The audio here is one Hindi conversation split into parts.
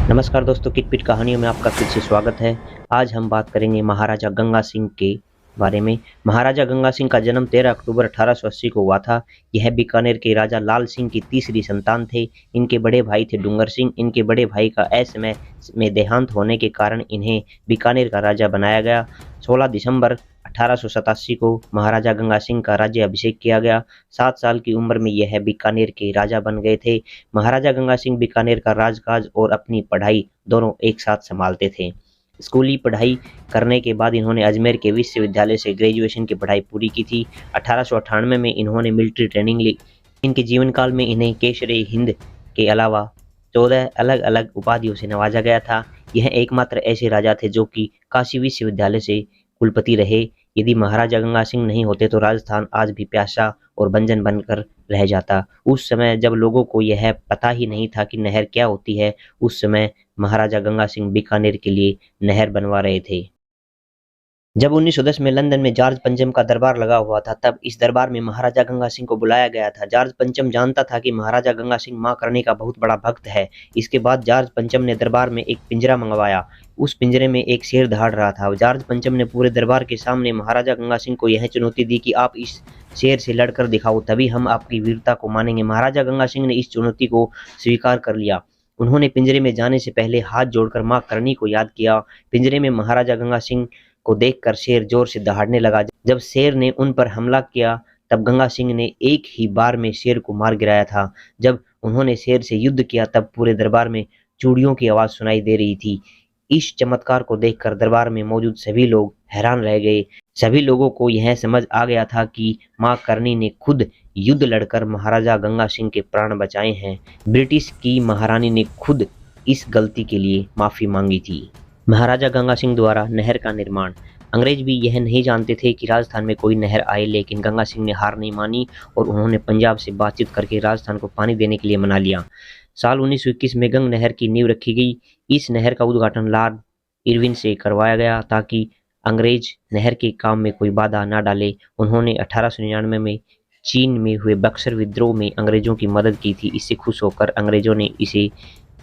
नमस्कार दोस्तों, किटपिट कहानियों में आपका फिर से स्वागत है। आज हम बात करेंगे महाराजा गंगा सिंह के बारे में। महाराजा गंगा सिंह का जन्म 13 अक्टूबर 1880 को हुआ था। यह बीकानेर के राजा लाल सिंह की तीसरी संतान थे। इनके बड़े भाई थे डूंगर सिंह। इनके बड़े भाई का असमय में देहांत होने के कारण इन्हें बीकानेर का राजा बनाया गया। 16 दिसंबर 1887 को महाराजा गंगा सिंह का राज्य अभिषेक किया गया। 7 साल की उम्र में यह बीकानेर के राजा बन गए थे। महाराजा गंगा सिंह बीकानेर का राजकाज और अपनी पढ़ाई दोनों एक साथ संभालते थे। स्कूली पढ़ाई करने के बाद इन्होंने अजमेर के विश्वविद्यालय से ग्रेजुएशन की पढ़ाई पूरी की थी। 1898 में इन्होंने मिलिट्री ट्रेनिंग ली। इनके जीवन काल में इन्हें केसरे हिंद के अलावा 14 अलग अलग उपाधियों से नवाजा गया था। यह एकमात्र ऐसे राजा थे जो कि काशी विश्वविद्यालय से कुलपति रहे। यदि महाराजा गंगा सिंह नहीं होते तो राजस्थान आज भी प्यासा और बंजर बनकर रह जाता। उस समय जब लोगों को यह पता ही नहीं था कि नहर क्या होती है, उस समय महाराजा गंगा सिंह बीकानेर के लिए नहर बनवा रहे थे। जब 1910 में लंदन में जॉर्ज पंचम का दरबार लगा हुआ था, तब इस दरबार में महाराजा गंगा सिंह को बुलाया गया था। जॉर्ज पंचम जानता था कि महाराजा गंगा सिंह मां करणी का बहुत बड़ा भक्त है। इसके बाद जॉर्ज पंचम ने दरबार में एक पिंजरा मंगवाया। उस पिंजरे में एक शेर दहाड़ रहा था। जॉर्ज पंचम ने पूरे दरबार के सामने महाराजा गंगा सिंह को यह चुनौती दी कि आप इस शेर से लड़कर दिखाओ, तभी हम आपकी वीरता को मानेंगे। महाराजा गंगा सिंह ने इस चुनौती को स्वीकार कर लिया। उन्होंने पिंजरे में जाने से पहले हाथ जोड़कर मां करणी को याद किया। पिंजरे में महाराजा गंगा सिंह को देखकर शेर जोर से दहाड़ने लगा। जब शेर ने उन पर हमला किया, तब गंगा सिंह ने एक ही बार में शेर को मार गिराया था। जब उन्होंने शेर से युद्ध किया, तब पूरे दरबार में चूड़ियों की आवाज सुनाई दे रही थी। इस चमत्कार को देखकर दरबार में मौजूद सभी लोग हैरान रह गए। सभी लोगों को यह समझ आ गया था कि मां करणी ने खुद युद्ध लड़कर महाराजा गंगा सिंह के प्राण बचाए हैं। ब्रिटिश की महारानी ने खुद इस गलती के लिए माफी मांगी थी। महाराजा गंगा सिंह द्वारा नहर का निर्माण। अंग्रेज भी यह नहीं जानते थे कि राजस्थान में कोई नहर आए, लेकिन गंगा सिंह ने हार नहीं मानी और उन्होंने पंजाब से बातचीत करके राजस्थान को पानी देने के लिए मना लिया। साल 1921 में गंग नहर की नींव रखी गई। इस नहर का उद्घाटन लॉर्ड इरविन से करवाया गया ताकि अंग्रेज नहर के काम में कोई बाधा न डाले। उन्होंने 1899 में चीन में हुए बक्सर विद्रोह में अंग्रेजों की मदद की थी। इससे खुश होकर अंग्रेजों ने इसे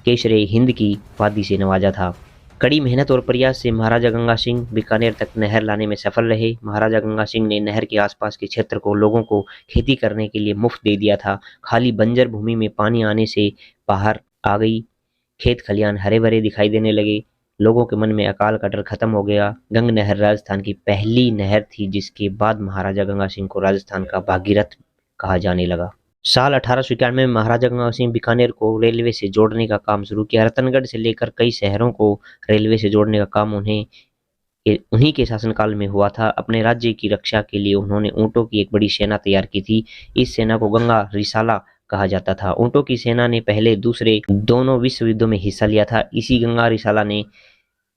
केसरे हिंद की उपाधि से नवाजा था। कड़ी मेहनत और प्रयास से महाराजा गंगा सिंह बीकानेर तक नहर लाने में सफल रहे। महाराजा गंगा सिंह ने नहर के आसपास के क्षेत्र को लोगों को खेती करने के लिए मुफ्त दे दिया था। खाली बंजर भूमि में पानी आने से बाहर आ गई। खेत खलियान हरे भरे दिखाई देने लगे। लोगों के मन में अकाल का डर खत्म हो गया। गंग नहर राजस्थान की पहली नहर थी जिसके बाद महाराजा गंगा सिंह को राजस्थान का भागीरथ कहा जाने लगा। साल 1891 में महाराजा गंगा सिंह बीकानेर को रेलवे से जोड़ने का काम शुरू किया। रतनगढ़ से लेकर कई शहरों को रेलवे से जोड़ने का काम उन्हीं के शासनकाल में हुआ था। अपने राज्य की रक्षा के लिए उन्होंने ऊंटों की एक बड़ी सेना तैयार की थी। इस सेना को गंगा रिसाला कहा जाता था। ऊंटों की सेना ने पहले दूसरे दोनों विश्व युद्धों में हिस्सा लिया था। इसी गंगा रिसाला ने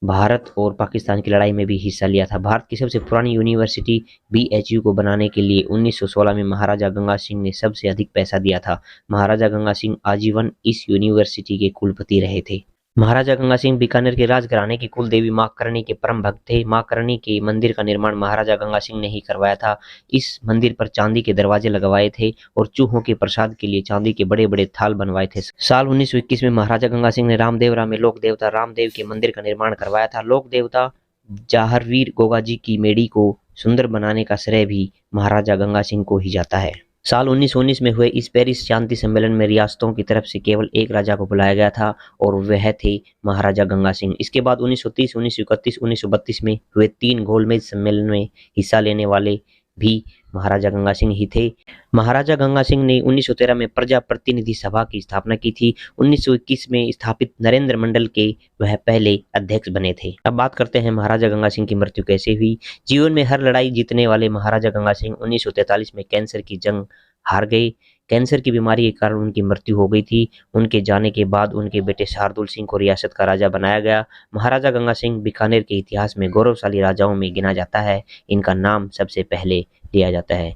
भारत और पाकिस्तान की लड़ाई में भी हिस्सा लिया था। भारत की सबसे पुरानी यूनिवर्सिटी BHU को बनाने के लिए 1916 में महाराजा गंगा सिंह ने सबसे अधिक पैसा दिया था। महाराजा गंगा सिंह आजीवन इस यूनिवर्सिटी के कुलपति रहे थे। महाराजा गंगा सिंह बीकानेर के राजघराने की कुल देवी मां करणी के परम भक्त थे। मां करणी के मंदिर का निर्माण महाराजा गंगा सिंह ने ही करवाया था। इस मंदिर पर चांदी के दरवाजे लगवाए थे और चूहों के प्रसाद के लिए चांदी के बड़े बड़े थाल बनवाए थे। साल 1921 में महाराजा गंगा सिंह ने रामदेवरा में लोक देवता रामदेव के मंदिर का निर्माण करवाया था। लोक देवता जाहरवीर गोगाजी की मेड़ी को सुंदर बनाने का श्रेय भी महाराजा गंगा सिंह को ही जाता है। साल 1919 में हुए इस पेरिस शांति सम्मेलन में रियासतों की तरफ से केवल एक राजा को बुलाया गया था और वह थे महाराजा गंगा सिंह। इसके बाद 1930, 1931, 1932 में हुए 3 गोलमेज सम्मेलन में हिस्सा लेने वाले भी महाराजा गंगा सिंह ही थे। महाराजा गंगा सिंह ने 1913 में प्रजा प्रतिनिधि सभा की स्थापना की थी। 1921 में स्थापित नरेंद्र मंडल के वह पहले अध्यक्ष बने थे। अब बात करते हैं महाराजा गंगा सिंह की मृत्यु कैसे हुई। जीवन में हर लड़ाई जीतने वाले महाराजा गंगा सिंह 1943 में कैंसर की जंग हार गए। कैंसर की बीमारी के कारण उनकी मृत्यु हो गई थी। उनके जाने के बाद उनके बेटे शार्दुल सिंह को रियासत का राजा बनाया गया। महाराजा गंगा सिंह बीकानेर के इतिहास में गौरवशाली राजाओं में गिना जाता है। इनका नाम सबसे पहले लिया जाता है।